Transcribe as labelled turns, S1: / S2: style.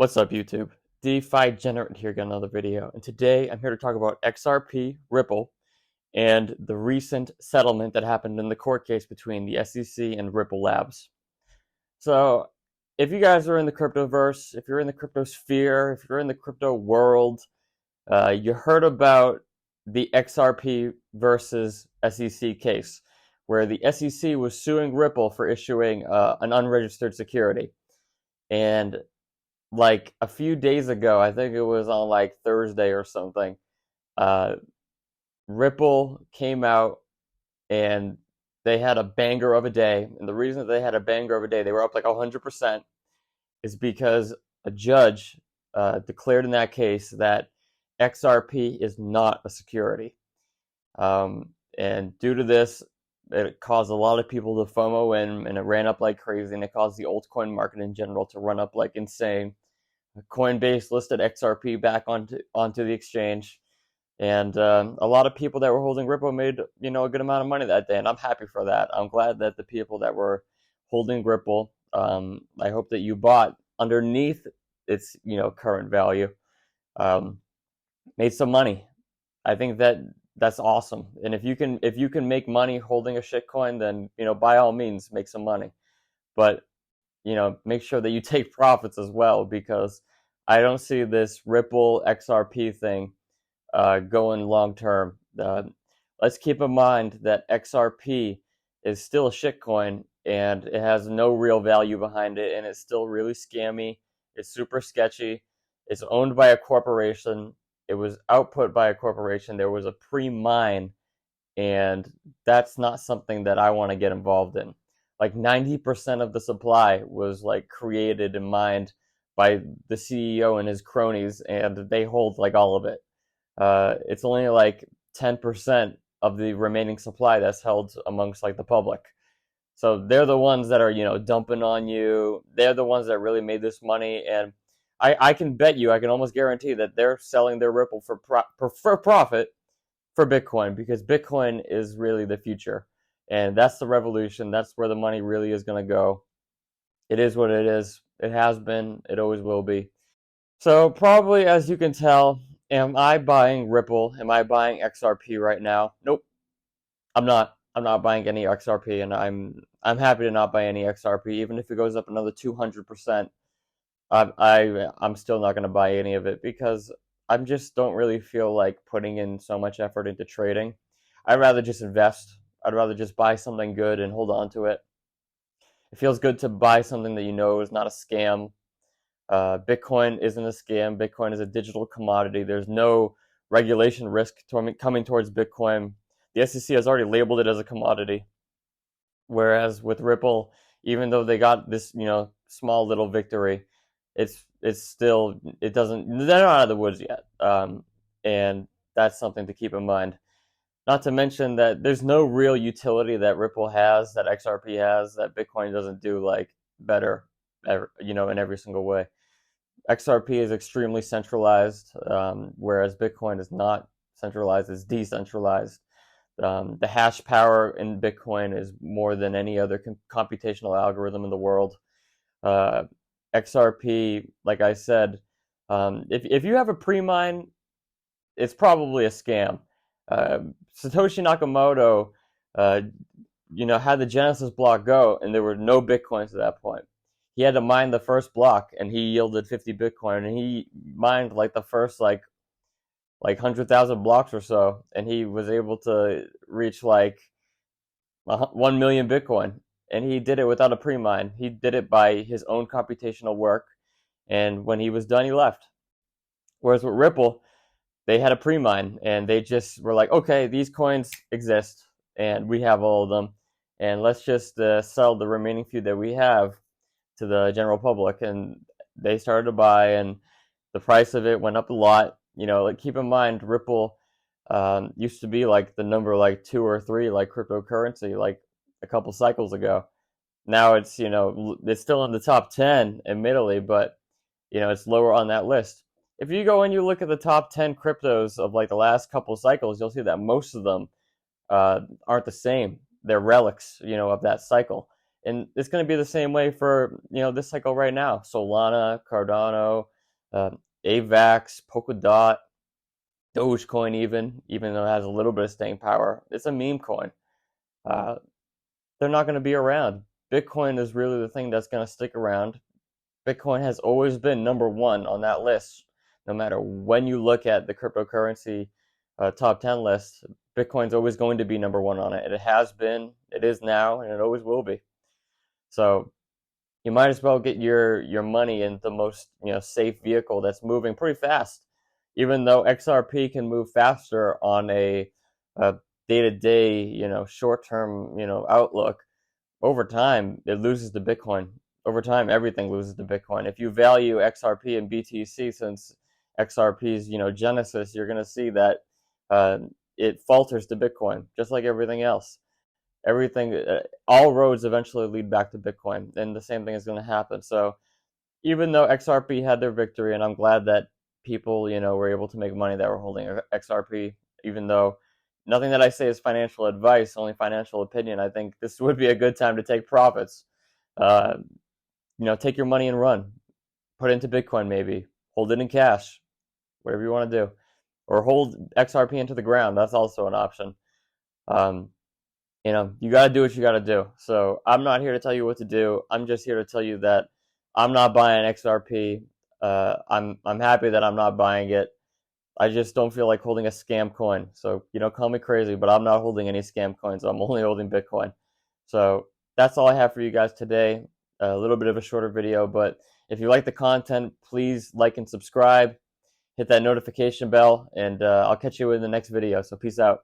S1: What's up, YouTube? DeFi Generate here, got another video, and today I'm here to talk about XRP, Ripple, and the recent settlement that happened in the court case between the SEC and Ripple Labs. So, if you guys are in the cryptoverse, if you're in the crypto sphere, if you're in the crypto world, you heard about the XRP versus SEC case, where the SEC was suing Ripple for issuing an unregistered security. And like a few days ago, I think it was on like Thursday or something, uh, Ripple came out and they had a banger of a day. And the reason that they had a banger of a day, they were up like 100%, is because a judge declared in that case that XRP is not a security. And due to this, it caused a lot of people to FOMO in, and it ran up like crazy, and it caused the altcoin market in general to run up like insane. Coinbase listed XRP back onto the exchange, and a lot of people that were holding Ripple made a good amount of money that day, and I'm happy for that. I'm glad that the people that were holding Ripple, I hope that you bought underneath its current value, made some money. I think that's awesome, and if you can make money holding a shitcoin, then by all means make some money, but make sure that you take profits as well, because I don't see this Ripple XRP thing going long term. Let's keep in mind that XRP is still a shitcoin, and it has no real value behind it, and it's still really scammy. It's super sketchy. It's owned by a corporation. It was output by a corporation. There was a pre-mine, and that's not something that I want to get involved in. Like 90% of the supply was like created and mined by the CEO and his cronies, and they hold like all of it. It's only like 10% of the remaining supply that's held amongst like the public. So they're the ones that are dumping on you. They're the ones that really made this money, and I can bet you, I can almost guarantee that they're selling their Ripple for profit for Bitcoin, because Bitcoin is really the future. And that's the revolution. That's where the money really is going to go. It is what it is. It has been. It always will be. So probably, as you can tell, am I buying Ripple? Am I buying XRP right now? Nope. I'm not. I'm not buying any XRP, and I'm happy to not buy any XRP, even if it goes up another 200%. I'm still not going to buy any of it, because I just don't really feel like putting in so much effort into trading. I'd rather just invest. I'd rather just buy something good and hold on to it. It feels good to buy something that is not a scam. Bitcoin isn't a scam. Bitcoin is a digital commodity. There's no regulation risk coming towards Bitcoin. The SEC has already labeled it as a commodity. Whereas with Ripple, even though they got this small little victory, it's still, they're not out of the woods yet. And that's something to keep in mind. Not to mention that there's no real utility that Ripple has, that XRP has, that Bitcoin doesn't do like better, in every single way. XRP is extremely centralized, whereas Bitcoin is not centralized; it's decentralized. The hash power in Bitcoin is more than any other computational algorithm in the world. XRP, like I said, if you have a pre-mine, it's probably a scam. Satoshi Nakamoto, had the Genesis block go, and there were no Bitcoins at that point. He had to mine the first block, and he yielded 50 Bitcoin, and he mined like the first like 100,000 blocks or so, and he was able to reach like 1 million Bitcoin, and he did it without a pre-mine. He did it by his own computational work, and when he was done, he left. Whereas with Ripple, they had a pre-mine, and they just were like, okay, these coins exist, and we have all of them, and let's just sell the remaining few that we have to the general public. And they started to buy, and the price of it went up a lot. Like, keep in mind, Ripple used to be like the number like 2 or 3 like cryptocurrency like a couple cycles ago. Now it's it's still in the top 10 admittedly, but it's lower on that list. If you go and you look at the top 10 cryptos of like the last couple cycles, you'll see that most of them aren't the same. They're relics, of that cycle. And it's going to be the same way for, this cycle right now. Solana, Cardano, uh, AVAX, Polkadot, Dogecoin, even though it has a little bit of staying power. It's a meme coin. Uh, they're not going to be around. Bitcoin is really the thing that's going to stick around. Bitcoin has always been number one on that list. No matter when you look at the cryptocurrency top 10 list, Bitcoin's always going to be number one on it. It has been, it is now, and it always will be. So you might as well get your money in the most safe vehicle that's moving pretty fast. Even though XRP can move faster on a day-to-day, short-term, outlook, over time it loses to Bitcoin. Over time, everything loses to Bitcoin. If you value XRP and BTC since XRP's genesis, you're going to see that it falters to Bitcoin, just like everything else. Everything, all roads eventually lead back to Bitcoin, and the same thing is going to happen. So even though XRP had their victory, and I'm glad that people were able to make money that were holding XRP, even though nothing that I say is financial advice, only financial opinion. I think this would be a good time to take profits. Take your money and run. Put it into Bitcoin, maybe. Hold it in cash, whatever you want to do. Or hold XRP into the ground. That's also an option. You got to do what you got to do. So I'm not here to tell you what to do. I'm just here to tell you that I'm not buying XRP. I'm happy that I'm not buying it. I just don't feel like holding a scam coin. So, call me crazy, but I'm not holding any scam coins. I'm only holding Bitcoin. So that's all I have for you guys today. A little bit of a shorter video, but if you like the content, please like and subscribe. Hit that notification bell, and I'll catch you in the next video. So peace out.